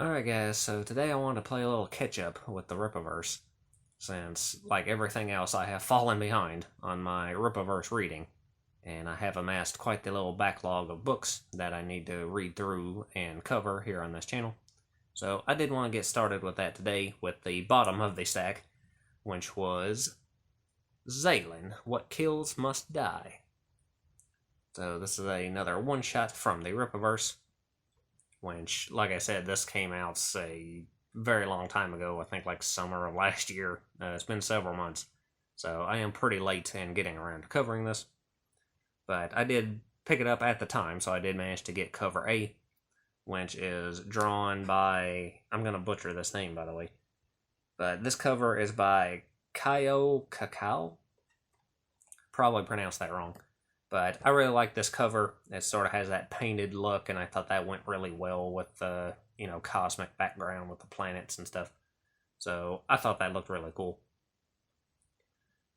Alright guys, so today I want to play a little catch-up with the Rippaverse, since, like everything else, I have fallen behind on my Rippaverse reading, and I have amassed quite the little backlog of books that I need to read through and cover here on this channel. So I did want to get started with that today with the bottom of the stack, which was Zalen, What Kills Must Die. So this is another one-shot from the Rippaverse, which, like I said, this came out a very long time ago. I think like summer of last year. It's been several months, so I am pretty late in getting around to covering this. But I did pick it up at the time, so I did manage to get cover A, which is drawn by, I'm going to butcher this name, by the way, but this cover is by Kaio Kakao. Probably pronounced that wrong. But I really like this cover. It sort of has that painted look, and I thought that went really well with the, cosmic background with the planets and stuff. So I thought that looked really cool.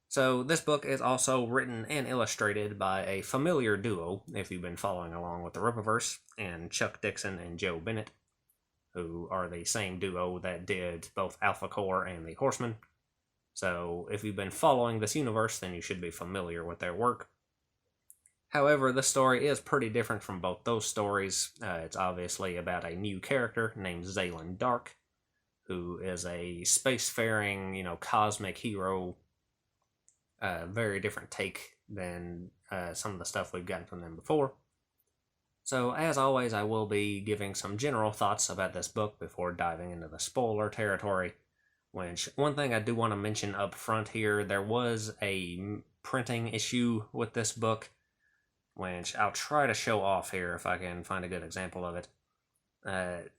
So this book is also written and illustrated by a familiar duo, if you've been following along with the Rippaverse, and Chuck Dixon and Joe Bennett, who are the same duo that did both Alpha Core and The Horseman. So if you've been following this universe, then you should be familiar with their work. However, this story is pretty different from both those stories. It's obviously about a new character named Zalen Dark, who is a spacefaring, cosmic hero. Very different take than some of the stuff we've gotten from them before. So, as always, I will be giving some general thoughts about this book before diving into the spoiler territory. Which, one thing I do want to mention up front here, there was a printing issue with this book, which I'll try to show off here if I can find a good example of it.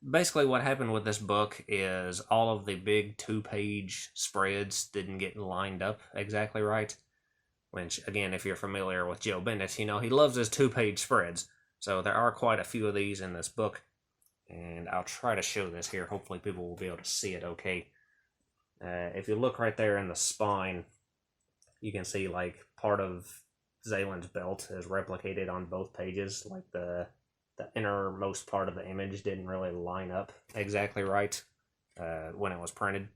Basically what happened with this book is all of the big 2-page spreads didn't get lined up exactly right. Which, again, if you're familiar with Joe Bennett, he loves his 2-page spreads. So there are quite a few of these in this book. And I'll try to show this here. Hopefully people will be able to see it okay. If you look right there in the spine, you can see like part of Zalen's belt is replicated on both pages. Like the innermost part of the image didn't really line up exactly right when it was printed.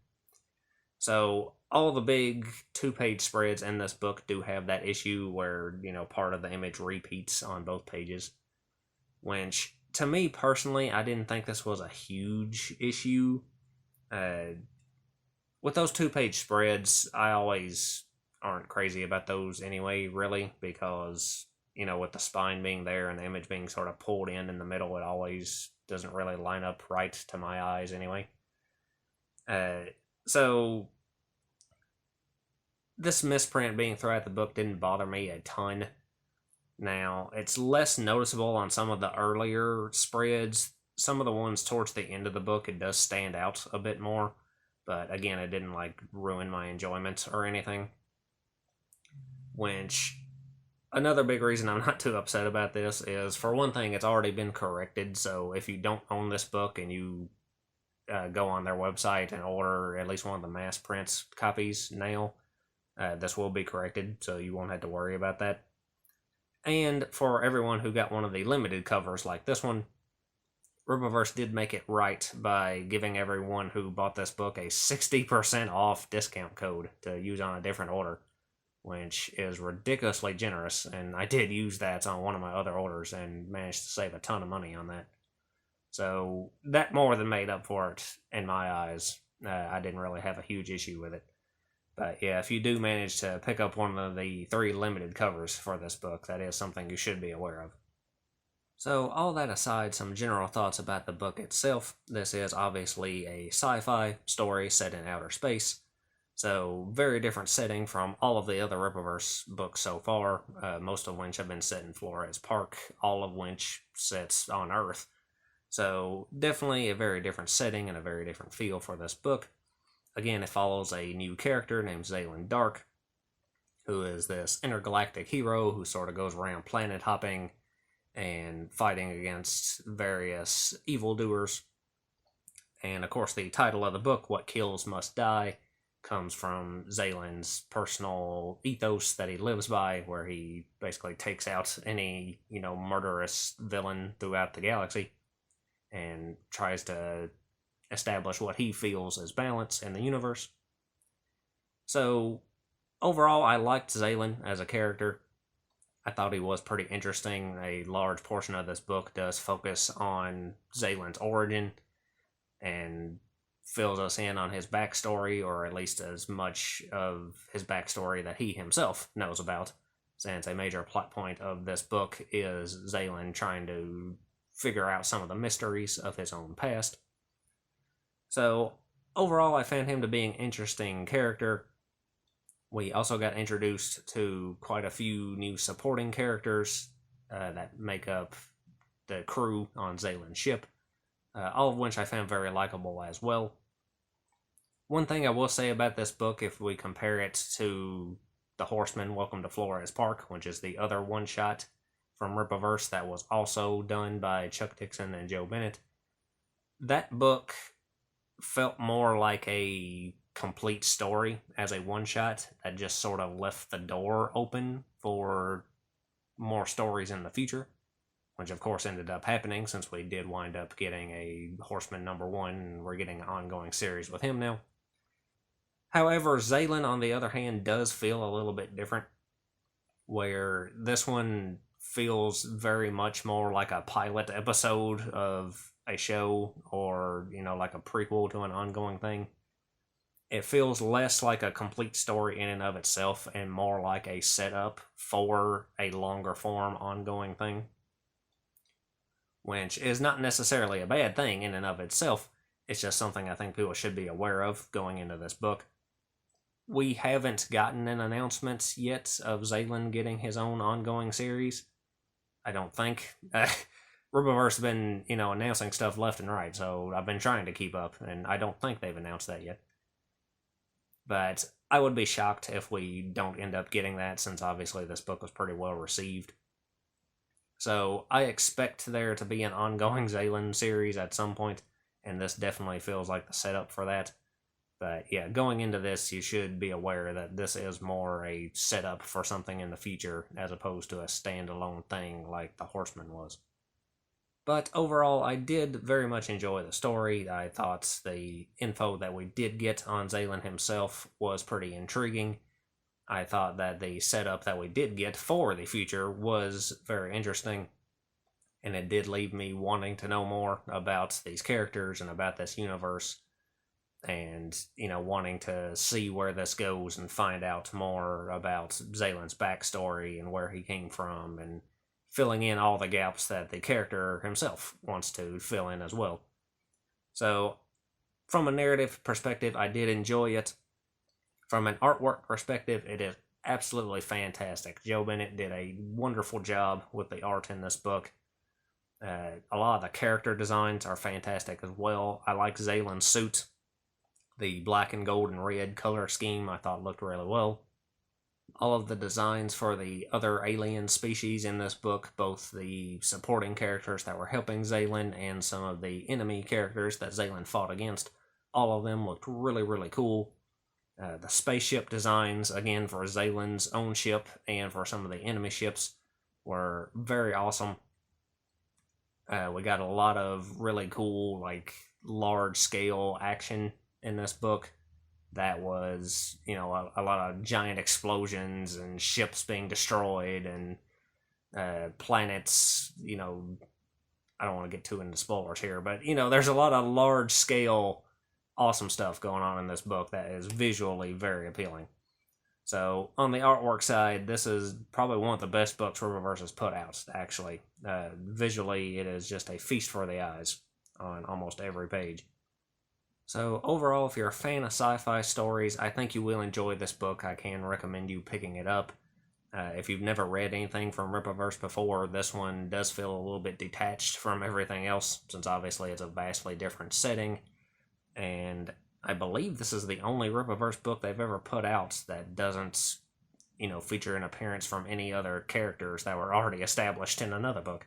So all the big 2-page spreads in this book do have that issue where, part of the image repeats on both pages. Which, to me personally, I didn't think this was a huge issue. With those 2-page spreads, I always aren't crazy about those anyway, really, because, with the spine being there and the image being sort of pulled in the middle, it always doesn't really line up right to my eyes anyway. So, this misprint being throughout the book didn't bother me a ton. Now, it's less noticeable on some of the earlier spreads. Some of the ones towards the end of the book, it does stand out a bit more. But again, it didn't, ruin my enjoyment or anything. Which, another big reason I'm not too upset about this is, for one thing, it's already been corrected. So if you don't own this book and you go on their website and order at least one of the mass print copies now, this will be corrected, so you won't have to worry about that. And for everyone who got one of the limited covers like this one, Rippaverse did make it right by giving everyone who bought this book a 60% off discount code to use on a different order, which is ridiculously generous, and I did use that on one of my other orders and managed to save a ton of money on that. So that more than made up for it in my eyes. I didn't really have a huge issue with it. But yeah, if you do manage to pick up one of the 3 limited covers for this book, that is something you should be aware of. So, all that aside, some general thoughts about the book itself. This is obviously a sci-fi story set in outer space. So, very different setting from all of the other Rippaverse books so far, most of which have been set in Flores Park, all of which sets on Earth. So, definitely a very different setting and a very different feel for this book. Again, it follows a new character named Zalen Dark, who is this intergalactic hero who sort of goes around planet hopping and fighting against various evildoers. And of course, the title of the book, What Kills Must Die, comes from Zalen's personal ethos that he lives by, where he basically takes out any, murderous villain throughout the galaxy and tries to establish what he feels is balance in the universe. So, overall, I liked Zalen as a character. I thought he was pretty interesting. A large portion of this book does focus on Zalen's origin and fills us in on his backstory, or at least as much of his backstory that he himself knows about, since a major plot point of this book is Zalen trying to figure out some of the mysteries of his own past. So, overall, I found him to be an interesting character. We also got introduced to quite a few new supporting characters that make up the crew on Zalen's ship, all of which I found very likable as well. One thing I will say about this book, if we compare it to The Horseman, Welcome to Flores Park, which is the other one-shot from Rippaverse that was also done by Chuck Dixon and Joe Bennett, that book felt more like a complete story as a one-shot that just sort of left the door open for more stories in the future, which of course ended up happening since we did wind up getting a Horseman #1 and we're getting an ongoing series with him now. However, Zalen, on the other hand, does feel a little bit different, where this one feels very much more like a pilot episode of a show, or, like a prequel to an ongoing thing. It feels less like a complete story in and of itself and more like a setup for a longer form ongoing thing, which is not necessarily a bad thing in and of itself. It's just something I think people should be aware of going into this book. We haven't gotten an announcement yet of Zalen getting his own ongoing series. I don't think. Rippaverse has been, announcing stuff left and right, so I've been trying to keep up, and I don't think they've announced that yet. But I would be shocked if we don't end up getting that, since obviously this book was pretty well received. So I expect there to be an ongoing Zalen series at some point, and this definitely feels like the setup for that. But yeah, going into this, you should be aware that this is more a setup for something in the future, as opposed to a standalone thing like The Horseman was. But overall, I did very much enjoy the story. I thought the info that we did get on Zalen himself was pretty intriguing. I thought that the setup that we did get for the future was very interesting, and it did leave me wanting to know more about these characters and about this universe, and, wanting to see where this goes and find out more about Zalen's backstory and where he came from, and filling in all the gaps that the character himself wants to fill in as well. So, from a narrative perspective, I did enjoy it. From an artwork perspective, it is absolutely fantastic. Joe Bennett did a wonderful job with the art in this book. A lot of the character designs are fantastic as well. I like Zalen's suit. The black and gold and red color scheme I thought looked really well. All of the designs for the other alien species in this book, both the supporting characters that were helping Zalen and some of the enemy characters that Zalen fought against, all of them looked really, really cool. The spaceship designs, again, for Zalen's own ship and for some of the enemy ships, were very awesome. We got a lot of really cool, large-scale action in this book that was, a lot of giant explosions and ships being destroyed and planets, I don't want to get too into spoilers here, but, there's a lot of large-scale awesome stuff going on in this book that is visually very appealing. So, on the artwork side, this is probably one of the best books Rippaverse has put out, actually. Visually, it is just a feast for the eyes on almost every page. So, overall, if you're a fan of sci-fi stories, I think you will enjoy this book. I can recommend you picking it up. If you've never read anything from Rippaverse before, this one does feel a little bit detached from everything else, since obviously it's a vastly different setting. And I believe this is the only Rippaverse book they've ever put out that doesn't, feature an appearance from any other characters that were already established in another book.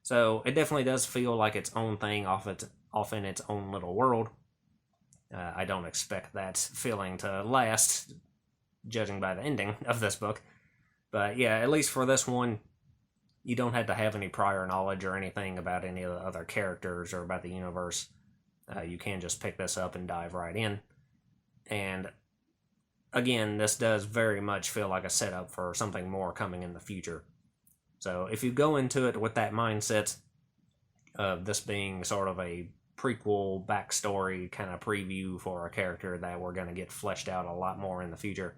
So it definitely does feel like its own thing off in its own little world. I don't expect that feeling to last, judging by the ending of this book. But yeah, at least for this one, you don't have to have any prior knowledge or anything about any of the other characters or about the universe. You can just pick this up and dive right in. And again, this does very much feel like a setup for something more coming in the future. So if you go into it with that mindset of this being sort of a prequel backstory kind of preview for a character that we're going to get fleshed out a lot more in the future,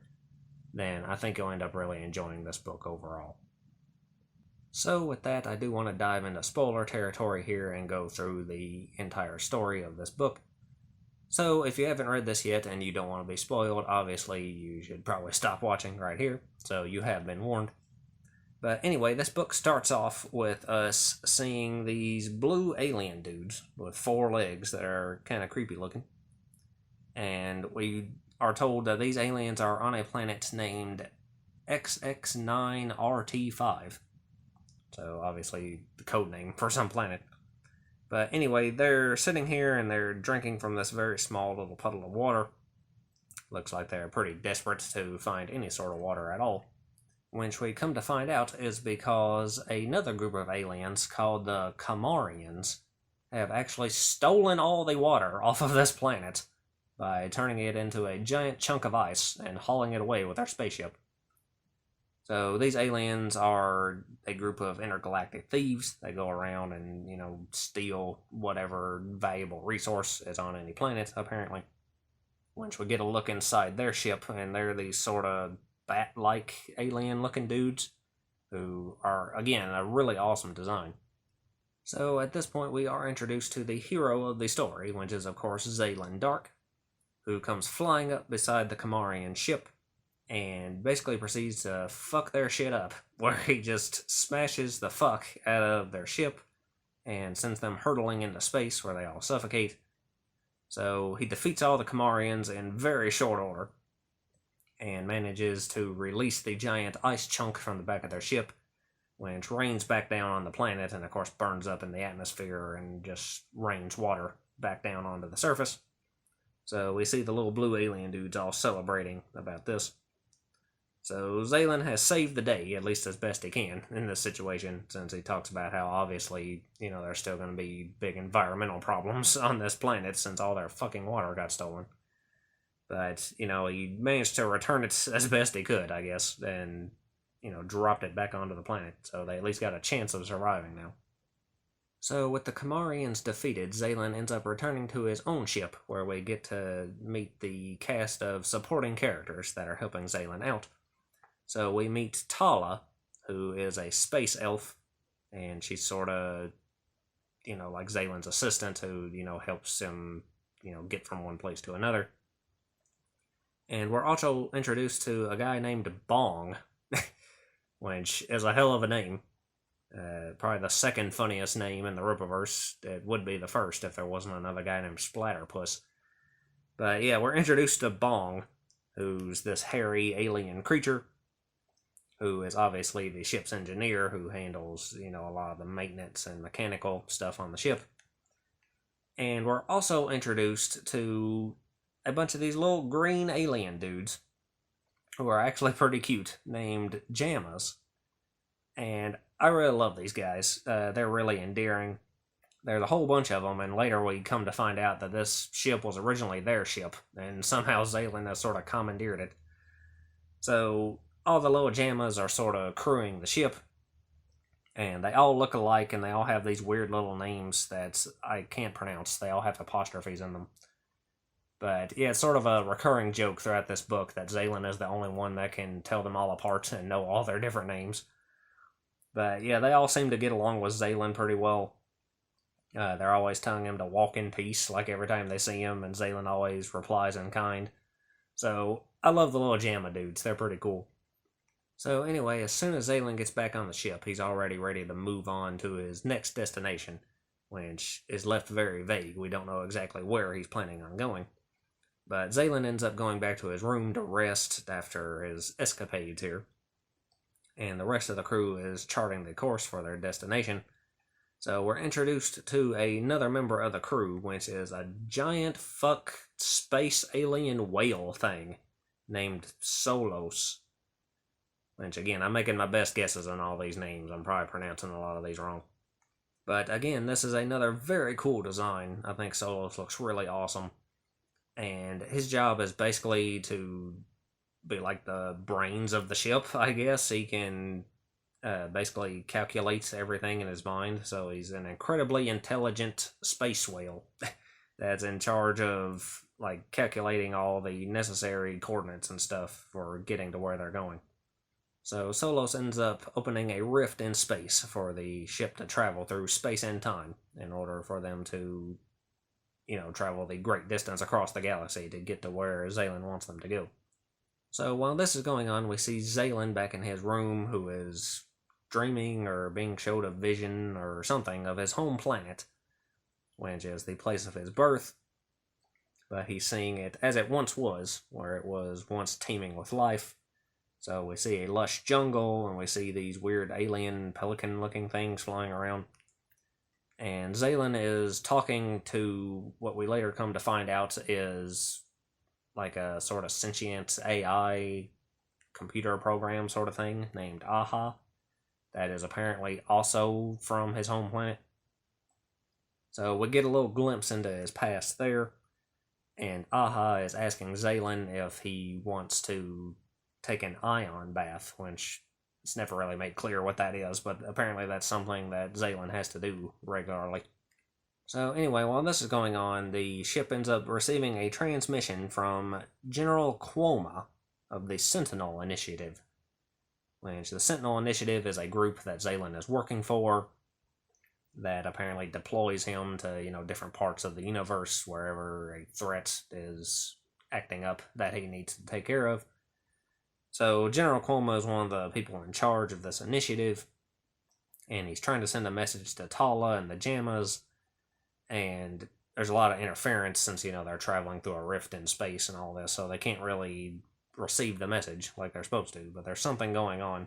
then I think you'll end up really enjoying this book overall. So with that, I do want to dive into spoiler territory here and go through the entire story of this book. So if you haven't read this yet and you don't want to be spoiled, obviously you should probably stop watching right here, so you have been warned. But anyway, this book starts off with us seeing these blue alien dudes with 4 legs that are kind of creepy looking. And we are told that these aliens are on a planet named XX9RT5. So obviously the code name for some planet. But anyway, they're sitting here and they're drinking from this very small little puddle of water. Looks like they're pretty desperate to find any sort of water at all. Which we come to find out is because another group of aliens called the Kamarians have actually stolen all the water off of this planet by turning it into a giant chunk of ice and hauling it away with their spaceship. So these aliens are a group of intergalactic thieves. They go around and, steal whatever valuable resource is on any planet, apparently. Once we get a look inside their ship, and they're these sort of bat-like alien-looking dudes who are, again, a really awesome design. So at this point, we are introduced to the hero of the story, which is, of course, Zalen Dark, who comes flying up beside the Kamarian ship and basically proceeds to fuck their shit up, where he just smashes the fuck out of their ship and sends them hurtling into space where they all suffocate. So he defeats all the Kamarians in very short order and manages to release the giant ice chunk from the back of their ship, which rains back down on the planet and of course burns up in the atmosphere and just rains water back down onto the surface. So we see the little blue alien dudes all celebrating about this. So Zalen has saved the day, at least as best he can, in this situation, since he talks about how obviously, there's still going to be big environmental problems on this planet since all their fucking water got stolen. But, he managed to return it as best he could, I guess, and, dropped it back onto the planet, so they at least got a chance of surviving now. So with the Kamarians defeated, Zalen ends up returning to his own ship, where we get to meet the cast of supporting characters that are helping Zalen out. So we meet Tala, who is a space elf, and she's sort of, like Zalen's assistant who, helps him, get from one place to another. And we're also introduced to a guy named Bong, which is a hell of a name. Probably the second funniest name in the Rippaverse. It would be the first if there wasn't another guy named Splatterpuss. But yeah, we're introduced to Bong, who's this hairy alien creature, who is obviously the ship's engineer who handles, a lot of the maintenance and mechanical stuff on the ship. And we're also introduced to a bunch of these little green alien dudes who are actually pretty cute, named Jammas. And I really love these guys. They're really endearing. There's a whole bunch of them, and later we come to find out that this ship was originally their ship, and somehow Zalen has sort of commandeered it. So all the little Jammas are sort of crewing the ship, and they all look alike, and they all have these weird little names that I can't pronounce. They all have apostrophes in them. But yeah, it's sort of a recurring joke throughout this book that Zalen is the only one that can tell them all apart and know all their different names. But yeah, they all seem to get along with Zalen pretty well. They're always telling him to walk in peace, like every time they see him, and Zalen always replies in kind. So I love the little Jamma dudes, they're pretty cool. So anyway, as soon as Zalen gets back on the ship, he's already ready to move on to his next destination, which is left very vague. We don't know exactly where he's planning on going. But Zalen ends up going back to his room to rest after his escapades here. And the rest of the crew is charting the course for their destination. So we're introduced to another member of the crew, which is a giant fuck space alien whale thing named Solos. Which, again, I'm making my best guesses on all these names. I'm probably pronouncing a lot of these wrong. But again, this is another very cool design. I think Solos looks really awesome. And his job is basically to be like the brains of the ship, I guess. He can basically calculate everything in his mind. So he's an incredibly intelligent space whale that's in charge of like calculating all the necessary coordinates and stuff for getting to where they're going. So Solos ends up opening a rift in space for the ship to travel through space and time in order for them to, travel the great distance across the galaxy to get to where Zalen wants them to go. So while this is going on, we see Zalen back in his room, who is dreaming or being showed a vision or something of his home planet, which is the place of his birth. But he's seeing it as it once was, where it was once teeming with life. So we see a lush jungle, and we see these weird alien pelican-looking things flying around. And Zalen is talking to what we later come to find out is like a sort of sentient AI computer program sort of thing named Aha, that is apparently also from his home planet. So we get a little glimpse into his past there, and Aha is asking Zalen if he wants to take an ion bath, which it's never really made clear what that is, but apparently that's something that Zalen has to do regularly. So anyway, while this is going on, the ship ends up receiving a transmission from General Cuoma of the Sentinel Initiative, which the Sentinel Initiative is a group that Zalen is working for that apparently deploys him to, different parts of the universe wherever a threat is acting up that he needs to take care of. So General Cuoma is one of the people in charge of this initiative, and he's trying to send a message to Tala and the Jammas, and there's a lot of interference since, they're traveling through a rift in space and all this, so they can't really receive the message like they're supposed to, but there's something going on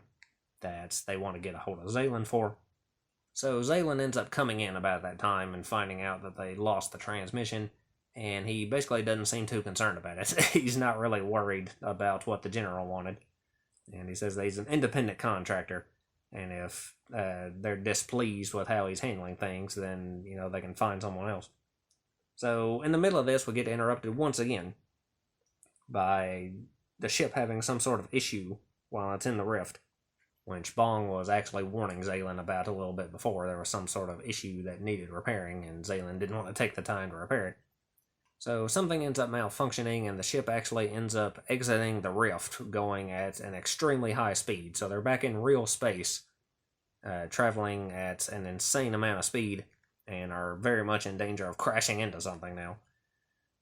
that they want to get a hold of Zalen for. So Zalen ends up coming in about that time and finding out that they lost the transmission, and he basically doesn't seem too concerned about it. He's not really worried about what the general wanted. And he says that he's an independent contractor, and if they're displeased with how he's handling things, then, they can find someone else. So in the middle of this, we get interrupted once again by the ship having some sort of issue while it's in the rift, which Bong was actually warning Zalen about a little bit before. There was some sort of issue that needed repairing, and Zalen didn't want to take the time to repair it. So something ends up malfunctioning, and the ship actually ends up exiting the rift, going at an extremely high speed. So they're back in real space, traveling at an insane amount of speed, and are very much in danger of crashing into something now.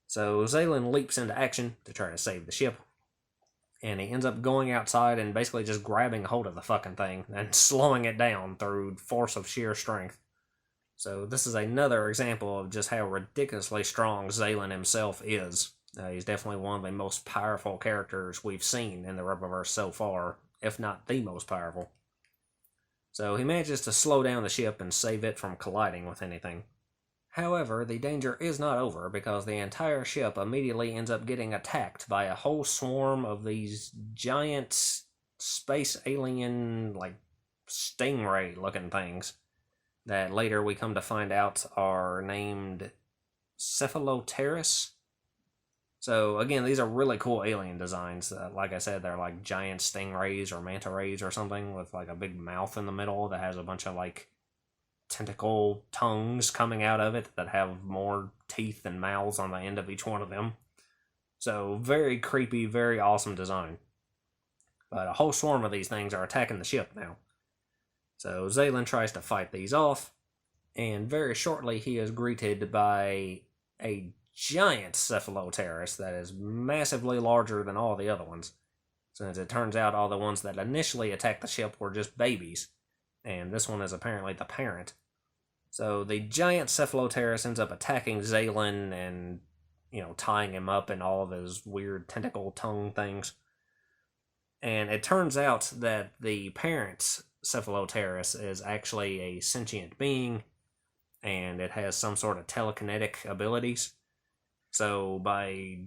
So Zalen leaps into action to try to save the ship, and he ends up going outside and basically just grabbing hold of the fucking thing and slowing it down through force of sheer strength. So this is another example of just how ridiculously strong Zalen himself is. He's definitely one of the most powerful characters we've seen in the Rippaverse so far, if not the most powerful. So he manages to slow down the ship and save it from colliding with anything. However, the danger is not over, because the entire ship immediately ends up getting attacked by a whole swarm of these giant space alien, stingray-looking things that later we come to find out are named Cephalopterus. So again, these are really cool alien designs. Like I said, they're like giant stingrays or manta rays or something with like a big mouth in the middle that has a bunch of tentacle tongues coming out of it that have more teeth and mouths on the end of each one of them. So very creepy, very awesome design. But a whole swarm of these things are attacking the ship now. So Zalen tries to fight these off, and very shortly he is greeted by a giant Cephalopterus that is massively larger than all the other ones, since it turns out all the ones that initially attacked the ship were just babies, and this one is apparently the parent. So the giant Cephalopterus ends up attacking Zalen and, tying him up in all of his weird tentacle tongue things. And it turns out that the parent Cephalopterus is actually a sentient being, and it has some sort of telekinetic abilities. So by,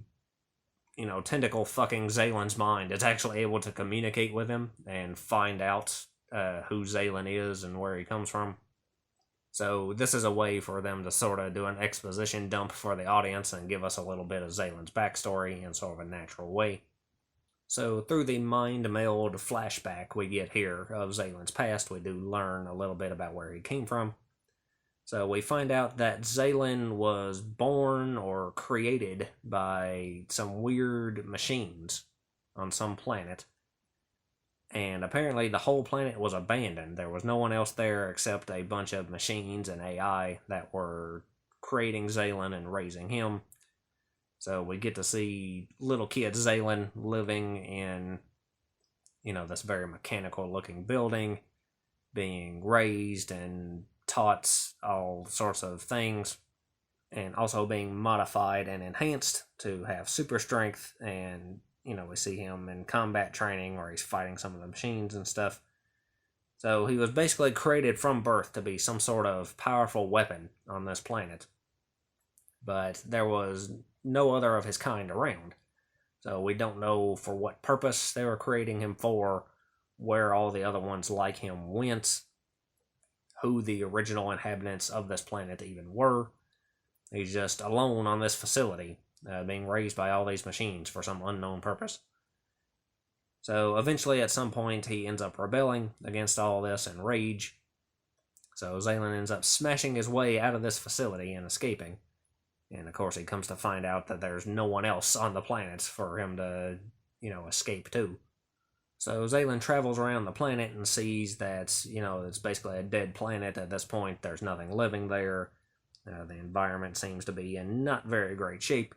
tentacle fucking Zalen's mind, it's actually able to communicate with him and find out who Zalen is and where he comes from. So this is a way for them to sort of do an exposition dump for the audience and give us a little bit of Zalen's backstory in sort of a natural way. So through the mind-meld flashback we get here of Zalen's past, we do learn a little bit about where he came from. So we find out that Zalen was born or created by some weird machines on some planet. And apparently the whole planet was abandoned. There was no one else there except a bunch of machines and AI that were creating Zalen and raising him. So we get to see little kid Zalen living in, this very mechanical looking building, being raised and taught all sorts of things, and also being modified and enhanced to have super strength. And we see him in combat training where he's fighting some of the machines and stuff. So he was basically created from birth to be some sort of powerful weapon on this planet. But there was no other of his kind around. So we don't know for what purpose they were creating him for, where all the other ones like him went, who the original inhabitants of this planet even were. He's just alone on this facility, being raised by all these machines for some unknown purpose. So eventually at some point he ends up rebelling against all this in rage. So Zalen ends up smashing his way out of this facility and escaping. And of course he comes to find out that there's no one else on the planet for him to, escape to. So Zalen travels around the planet and sees that, it's basically a dead planet at this point. There's nothing living there. The environment seems to be in not very great shape.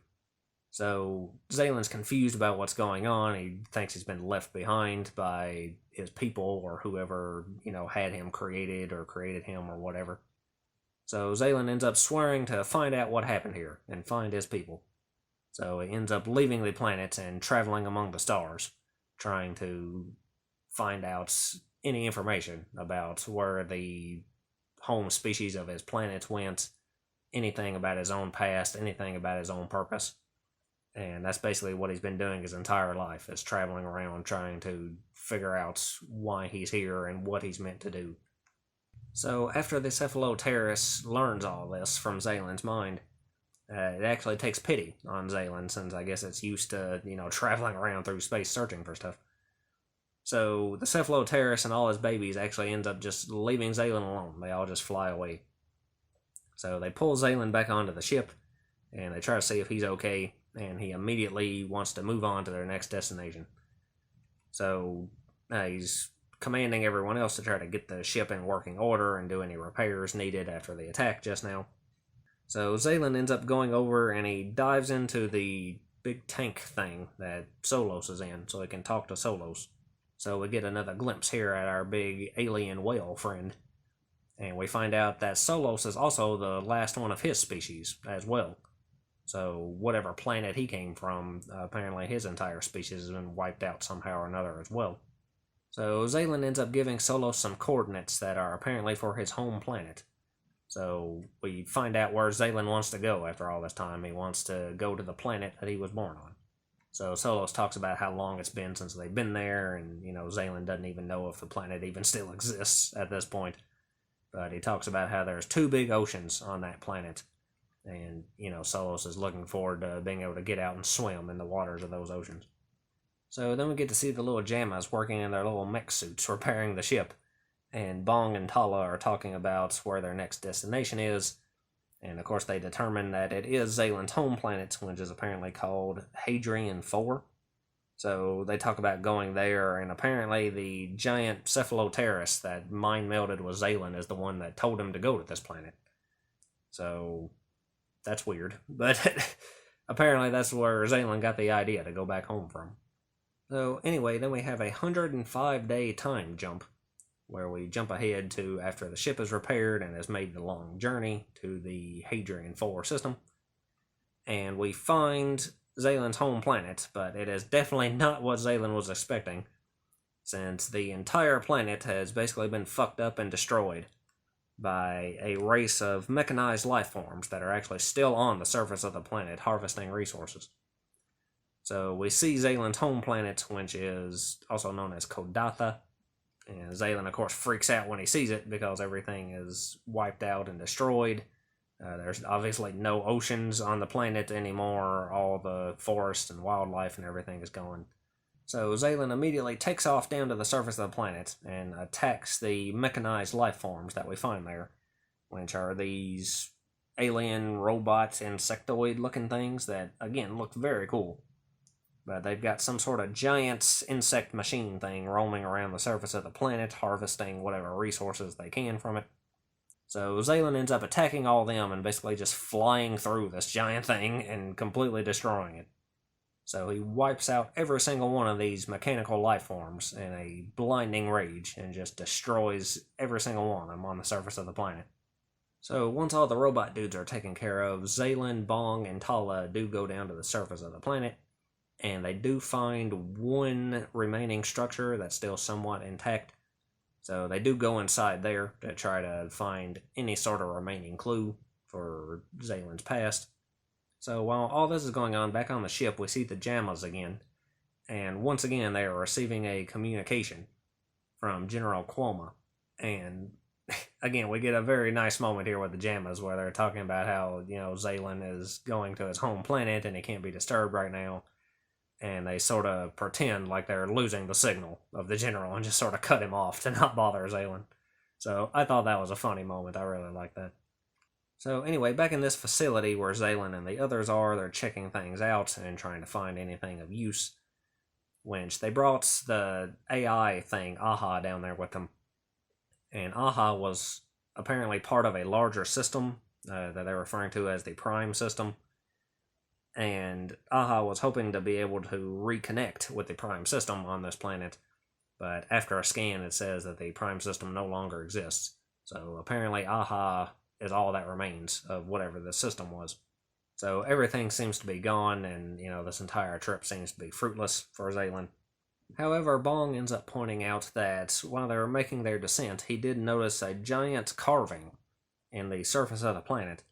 So Zalen's confused about what's going on. He thinks he's been left behind by his people or whoever, had him created or created him or whatever. So Zalen ends up swearing to find out what happened here and find his people. So he ends up leaving the planet and traveling among the stars, trying to find out any information about where the home species of his planet went, anything about his own past, anything about his own purpose. And that's basically what he's been doing his entire life, is traveling around trying to figure out why he's here and what he's meant to do. So after the Cephaloteuthis learns all this from Zalen's mind, it actually takes pity on Zalen, since I guess it's used to, traveling around through space searching for stuff. So the Cephaloteuthis and all his babies actually ends up just leaving Zalen alone. They all just fly away. So they pull Zalen back onto the ship, and they try to see if he's okay, and he immediately wants to move on to their next destination. So he's commanding everyone else to try to get the ship in working order and do any repairs needed after the attack just now. So Zalen ends up going over and he dives into the big tank thing that Solos is in so he can talk to Solos. So we get another glimpse here at our big alien whale friend. And we find out that Solos is also the last one of his species as well. So whatever planet he came from, apparently his entire species has been wiped out somehow or another as well. So Zalen ends up giving Solos some coordinates that are apparently for his home planet. So we find out where Zalen wants to go after all this time. He wants to go to the planet that he was born on. So Solos talks about how long it's been since they've been there, and, Zalen doesn't even know if the planet even still exists at this point. But he talks about how there's 2 big oceans on that planet, and, Solos is looking forward to being able to get out and swim in the waters of those oceans. So then we get to see the little Jammas working in their little mech suits repairing the ship, and Bong and Tala are talking about where their next destination is, and of course they determine that it is Zalen's home planet, which is apparently called Hadrian 4. So they talk about going there, and apparently the giant Cephaloteuthis that mind-melded with Zalen is the one that told him to go to this planet. So that's weird, but apparently that's where Zalen got the idea to go back home from. So anyway, then we have a 105-day time jump, where we jump ahead to after the ship is repaired and has made the long journey to the Hadrian 4 system. And we find Zalen's home planet, but it is definitely not what Zalen was expecting, since the entire planet has basically been fucked up and destroyed by a race of mechanized life forms that are actually still on the surface of the planet harvesting resources. So we see Zalen's home planet, which is also known as Kodatha, And Zalen, of course, freaks out when he sees it because everything is wiped out and destroyed. There's obviously no oceans on the planet anymore. All the forest and wildlife and everything is gone. So Zalen immediately takes off down to the surface of the planet and attacks the mechanized life forms that we find there, which are these alien robot insectoid looking things that, again, look very cool. But they've got some sort of giant insect machine thing roaming around the surface of the planet, harvesting whatever resources they can from it. So Zalen ends up attacking all of them and basically just flying through this giant thing and completely destroying it. So he wipes out every single one of these mechanical life forms in a blinding rage and just destroys every single one of them on the surface of the planet. So once all the robot dudes are taken care of, Zalen, Bong, and Tala do go down to the surface of the planet, and they do find one remaining structure that's still somewhat intact. So they do go inside there to try to find any sort of remaining clue for Zalen's past. So while all this is going on, back on the ship, we see the Jammas again. And once again, they are receiving a communication from General Cuoma. And again, we get a very nice moment here with the Jammas where they're talking about how, Zalen is going to his home planet and he can't be disturbed right now. And they sort of pretend like they're losing the signal of the general and just sort of cut him off to not bother Zalen. So I thought that was a funny moment. I really liked that. So anyway, back in this facility where Zalen and the others are, they're checking things out and trying to find anything of use. Which they brought the AI thing, Aha, down there with them. And Aha was apparently part of a larger system that they're referring to as the Prime System. And Aha was hoping to be able to reconnect with the Prime System on this planet, but after a scan it says that the Prime System no longer exists. So apparently Aha is all that remains of whatever the system was. So everything seems to be gone, and this entire trip seems to be fruitless for Zalen. However, Bong ends up pointing out that while they were making their descent, he did notice a giant carving in the surface of the planet.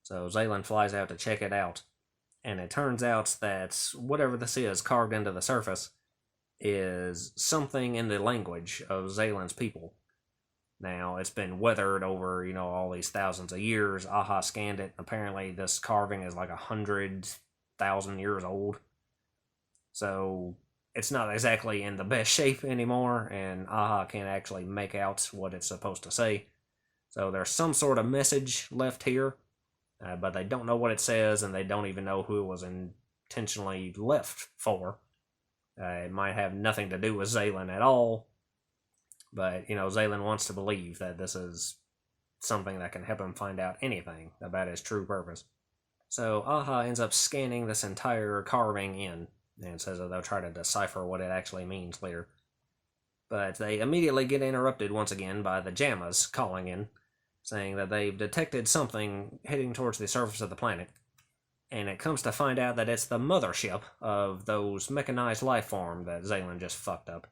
So Zalen flies out to check it out. And it turns out that whatever this is carved into the surface is something in the language of Zalen's people. Now, it's been weathered over, all these thousands of years. Aha scanned it. Apparently, this carving is like 100,000 years old. So, it's not exactly in the best shape anymore, and Aha can't actually make out what it's supposed to say. So, there's some sort of message left here. But they don't know what it says, and they don't even know who it was intentionally left for. It might have nothing to do with Zalen at all, but, Zalen wants to believe that this is something that can help him find out anything about his true purpose. So Aha ends up scanning this entire carving in, and says that they'll try to decipher what it actually means later. But they immediately get interrupted once again by the Jammas calling in, saying that they've detected something heading towards the surface of the planet, and it comes to find out that it's the mothership of those mechanized life form that Zalen just fucked up.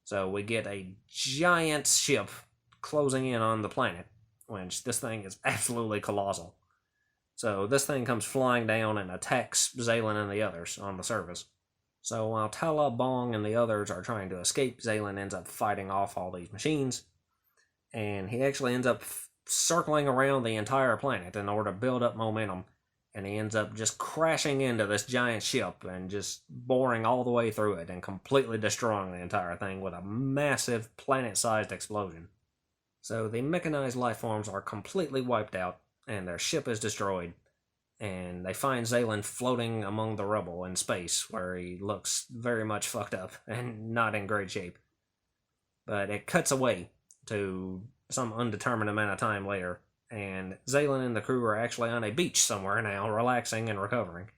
So we get a giant ship closing in on the planet, which this thing is absolutely colossal. So this thing comes flying down and attacks Zalen and the others on the surface. So while Tala, Bong, and the others are trying to escape, Zalen ends up fighting off all these machines, and he actually ends up circling around the entire planet in order to build up momentum, and he ends up just crashing into this giant ship and just boring all the way through it and completely destroying the entire thing with a massive planet-sized explosion. So the mechanized life forms are completely wiped out, and their ship is destroyed, and they find Zalen floating among the rubble in space, where he looks very much fucked up and not in great shape. But it cuts away to some undetermined amount of time later, and Zalen and the crew are actually on a beach somewhere now, relaxing and recovering.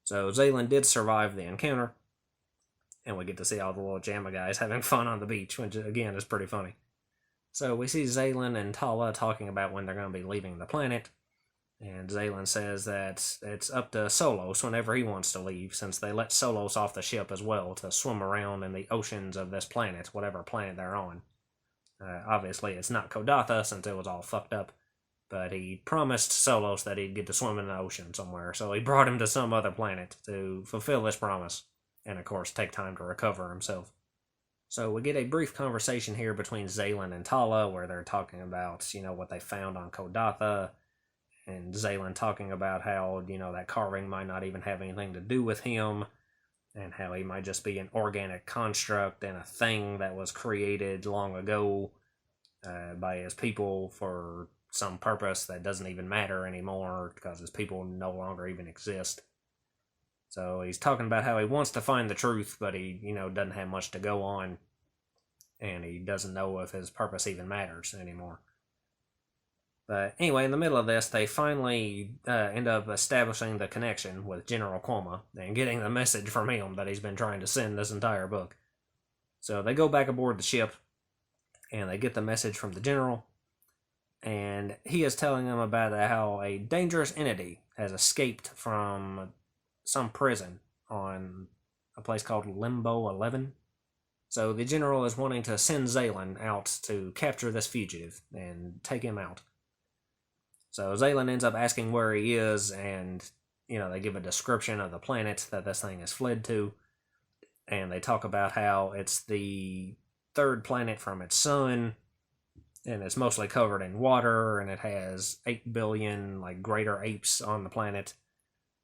So Zalen did survive the encounter, and we get to see all the little Jamma guys having fun on the beach, which again is pretty funny. So we see Zalen and Tala talking about when they're going to be leaving the planet, and Zalen says that it's up to Solos whenever he wants to leave, since they let Solos off the ship as well to swim around in the oceans of this planet, whatever planet they're on. Obviously, it's not Kodatha, since it was all fucked up, but he promised Solos that he'd get to swim in the ocean somewhere, so he brought him to some other planet to fulfill this promise, and of course take time to recover himself. So we get a brief conversation here between Zalen and Tala where they're talking about, what they found on Kodatha, and Zalen talking about how, that carving might not even have anything to do with him, and how he might just be an organic construct and a thing that was created long ago by his people for some purpose that doesn't even matter anymore because his people no longer even exist. So he's talking about how he wants to find the truth, but he, doesn't have much to go on, and he doesn't know if his purpose even matters anymore. But anyway, in the middle of this, they finally end up establishing the connection with General Koma and getting the message from him that he's been trying to send this entire book. So they go back aboard the ship, and they get the message from the general, and he is telling them about how a dangerous entity has escaped from some prison on a place called Limbo 11. So the general is wanting to send Zalen out to capture this fugitive and take him out. So Zalen ends up asking where he is, and, they give a description of the planet that this thing has fled to, and they talk about how it's the third planet from its sun, and it's mostly covered in water, and it has 8 billion, greater apes on the planet.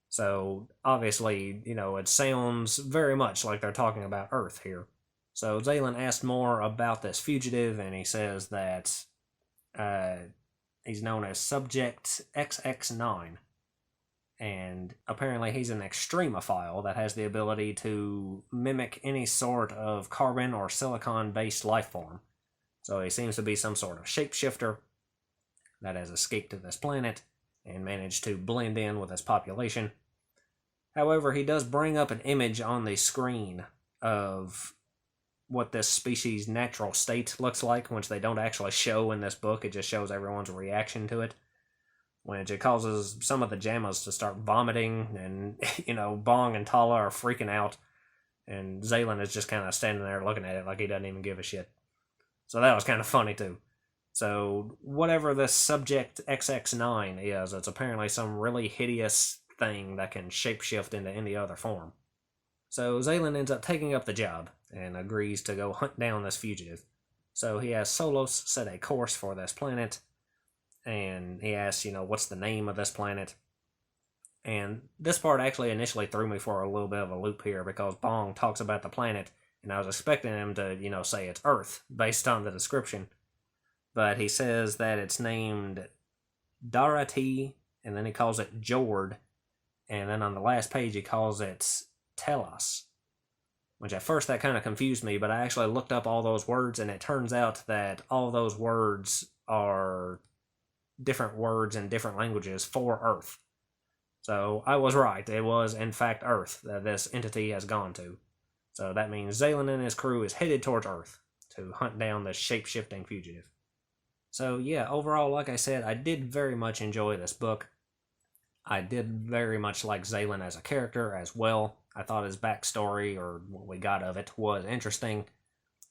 So, obviously, it sounds very much like they're talking about Earth here. So Zalen asked more about this fugitive, and he says that he's known as Subject XX9, and apparently he's an extremophile that has the ability to mimic any sort of carbon or silicon-based life form. So he seems to be some sort of shapeshifter that has escaped to this planet and managed to blend in with its population. However, he does bring up an image on the screen of what this species' natural state looks like, which they don't actually show in this book. It just shows everyone's reaction to it, which it causes some of the Jammas to start vomiting, and, Bong and Tala are freaking out, and Zalen is just kind of standing there looking at it like he doesn't even give a shit. So that was kind of funny, too. So, whatever this Subject XX9 is, it's apparently some really hideous thing that can shapeshift into any other form. So, Zalen ends up taking up the job and agrees to go hunt down this fugitive. So, he has Solos set a course for this planet, and he asks, what's the name of this planet? And this part actually initially threw me for a little bit of a loop here because Bong talks about the planet, and I was expecting him to, say it's Earth, based on the description. But he says that it's named Darati, and then he calls it Jord, and then on the last page he calls it Telos. Which at first that kind of confused me, but I actually looked up all those words, and it turns out that all those words are different words in different languages for Earth. So I was right. It was, in fact, Earth that this entity has gone to. So that means Zalen and his crew is headed towards Earth to hunt down this shape-shifting fugitive. So yeah, overall, like I said, I did very much enjoy this book. I did very much like Zalen as a character as well. I thought his backstory, or what we got of it, was interesting.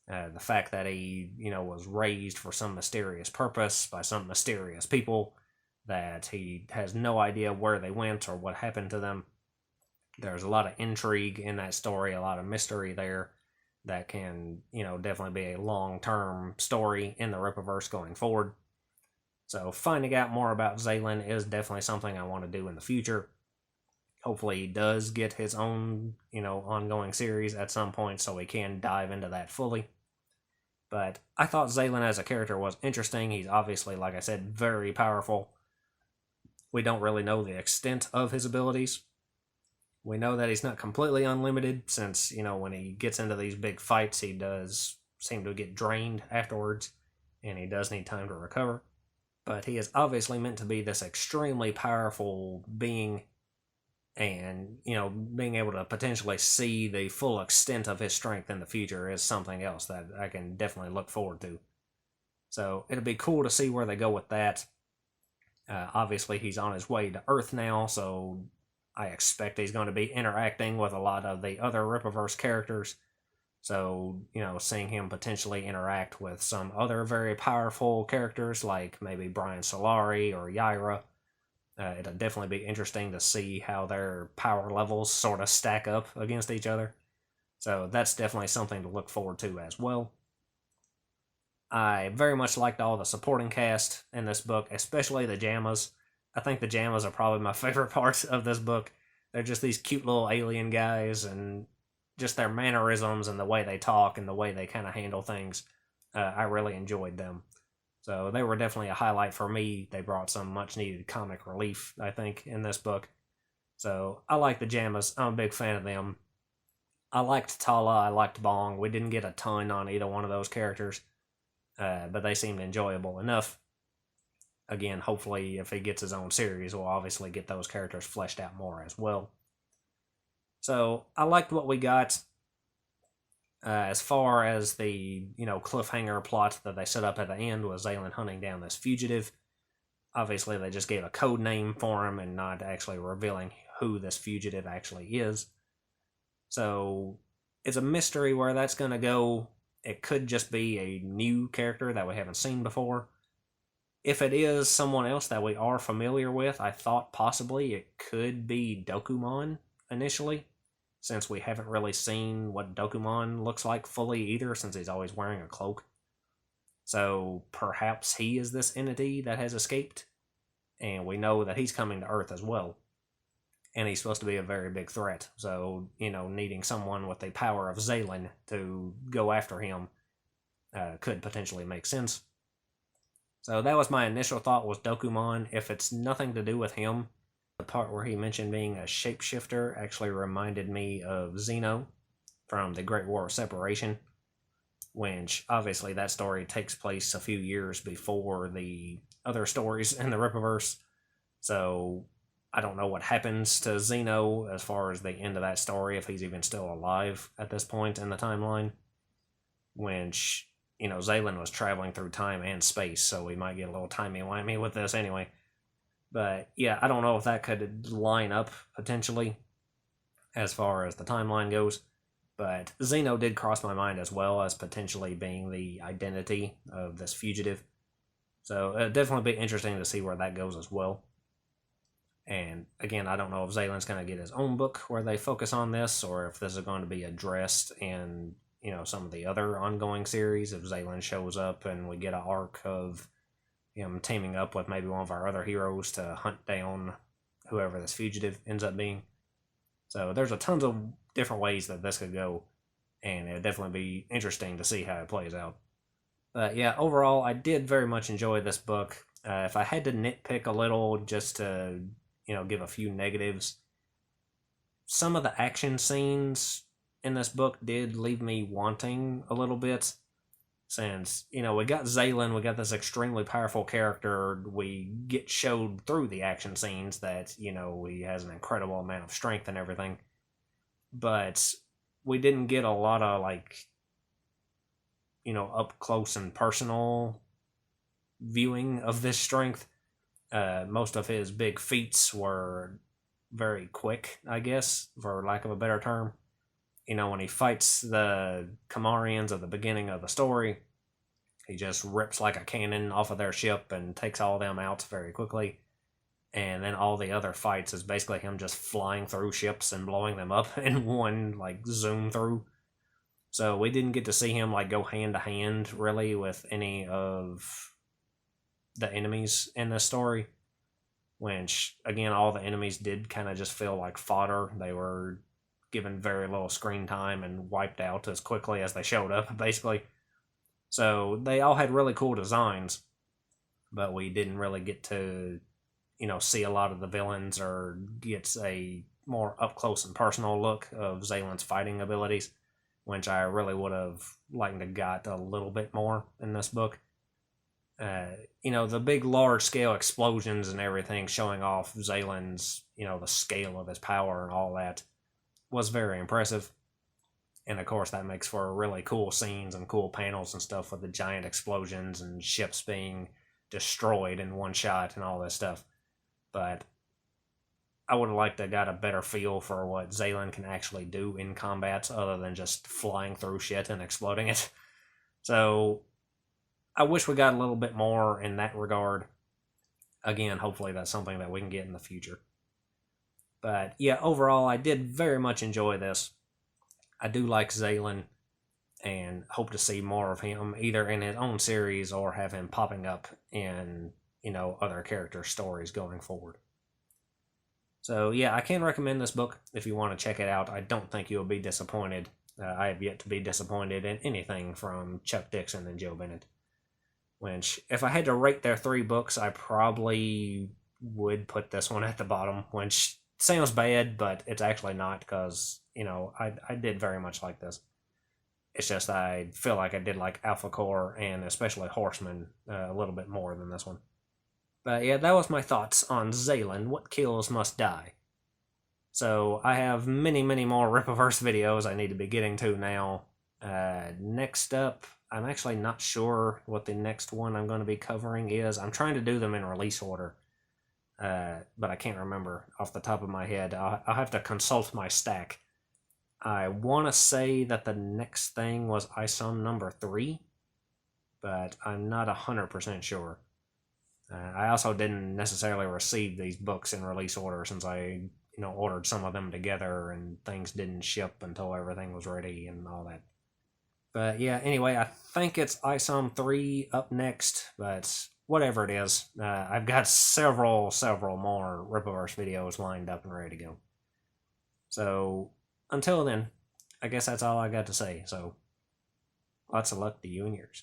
The fact that he, was raised for some mysterious purpose by some mysterious people, that he has no idea where they went or what happened to them. There's a lot of intrigue in that story, a lot of mystery there that can, definitely be a long-term story in the Rippaverse going forward. So finding out more about Zalen is definitely something I want to do in the future. Hopefully he does get his own, ongoing series at some point so we can dive into that fully. But I thought Zalen as a character was interesting. He's obviously, like I said, very powerful. We don't really know the extent of his abilities. We know that he's not completely unlimited since, when he gets into these big fights, he does seem to get drained afterwards, and he does need time to recover. But he is obviously meant to be this extremely powerful being, and, being able to potentially see the full extent of his strength in the future is something else that I can definitely look forward to. So it'll be cool to see where they go with that. Obviously, he's on his way to Earth now, so I expect he's going to be interacting with a lot of the other Rippaverse characters. So, seeing him potentially interact with some other very powerful characters, like maybe Brian Solari or Yaira, it'll definitely be interesting to see how their power levels sort of stack up against each other. So that's definitely something to look forward to as well. I very much liked all the supporting cast in this book, especially the Jammas. I think the Jammas are probably my favorite parts of this book. They're just these cute little alien guys, and just their mannerisms and the way they talk and the way they kind of handle things. I really enjoyed them. So they were definitely a highlight for me. They brought some much needed comic relief, I think, in this book. So I like the Jammas. I'm a big fan of them. I liked Tala. I liked Bong. We didn't get a ton on either one of those characters, but they seemed enjoyable enough. Again, hopefully, if he gets his own series, we'll obviously get those characters fleshed out more as well. So I liked what we got. As far as the cliffhanger plot that they set up at the end was Zalen hunting down this fugitive. Obviously, they just gave a code name for him and not actually revealing who this fugitive actually is. So it's a mystery where that's going to go. It could just be a new character that we haven't seen before. If it is someone else that we are familiar with, I thought possibly it could be Dokumon initially, since we haven't really seen what Dokumon looks like fully either, since he's always wearing a cloak. So perhaps he is this entity that has escaped, and we know that he's coming to Earth as well. And he's supposed to be a very big threat, so, needing someone with the power of Zalen to go after him could potentially make sense. So that was my initial thought, was Dokumon. If it's nothing to do with him, the part where he mentioned being a shapeshifter actually reminded me of Zeno from the Great War of Separation, which obviously that story takes place a few years before the other stories in the Rippaverse. So I don't know what happens to Zeno as far as the end of that story, if he's even still alive at this point in the timeline. Which, Zalen was traveling through time and space, so we might get a little timey-wimey with this anyway. But yeah, I don't know if that could line up potentially as far as the timeline goes. But Zeno did cross my mind as well as potentially being the identity of this fugitive. So it'd definitely be interesting to see where that goes as well. And again, I don't know if Zalen's going to get his own book where they focus on this, or if this is going to be addressed in, some of the other ongoing series. If Zalen shows up and we get an arc of him teaming up with maybe one of our other heroes to hunt down whoever this fugitive ends up being. So there's a tons of different ways that this could go, and it'd definitely be interesting to see how it plays out. But yeah, overall, I did very much enjoy this book. If I had to nitpick a little, just to give a few negatives, some of the action scenes in this book did leave me wanting a little bit. Since, we got Zalen, we got this extremely powerful character, we get showed through the action scenes that, he has an incredible amount of strength and everything. But we didn't get a lot of, up close and personal viewing of this strength. Most of his big feats were very quick, I guess, for lack of a better term. When he fights the Kamarians at the beginning of the story, he just rips like a cannon off of their ship and takes all of them out very quickly. And then all the other fights is basically him just flying through ships and blowing them up in one, zoom through. So we didn't get to see him, go hand to hand, really, with any of the enemies in this story. Which, again, all the enemies did kind of just feel like fodder. They were given very little screen time and wiped out as quickly as they showed up, basically. So they all had really cool designs, but we didn't really get to, see a lot of the villains or get a more up-close and personal look of Zalen's fighting abilities, which I really would have liked to got a little bit more in this book. The big large-scale explosions and everything showing off Zalen's, the scale of his power and all that was very impressive. And of course that makes for really cool scenes and cool panels and stuff with the giant explosions and ships being destroyed in one shot and all this stuff. But I would have liked to have got a better feel for what Zalen can actually do in combat other than just flying through shit and exploding it. So I wish we got a little bit more in that regard. Again, hopefully that's something that we can get in the future. But yeah, overall, I did very much enjoy this. I do like Zalen and hope to see more of him either in his own series or have him popping up in, other character stories going forward. So yeah, I can recommend this book if you want to check it out. I don't think you'll be disappointed. I have yet to be disappointed in anything from Chuck Dixon and Joe Bennett. Which, if I had to rate their 3 books, I probably would put this one at the bottom, which sounds bad, but it's actually not, because, I did very much like this. It's just I feel like I did like Alpha Core and especially Horseman a little bit more than this one. But yeah, that was my thoughts on Zalen, What Kills Must Die. So I have many, many more Rippaverse videos I need to be getting to now. Next up, I'm actually not sure what the next one I'm going to be covering is. I'm trying to do them in release order, but I can't remember off the top of my head. I'll have to consult my stack. I want to say that the next thing was ISOM number 3, but I'm not 100% sure. I also didn't necessarily receive these books in release order, since I ordered some of them together and things didn't ship until everything was ready and all that. But yeah, anyway, I think it's ISOM 3 up next, but whatever it is, I've got several more Rippaverse videos lined up and ready to go. So until then, I guess that's all I got to say. So lots of luck to you and yours.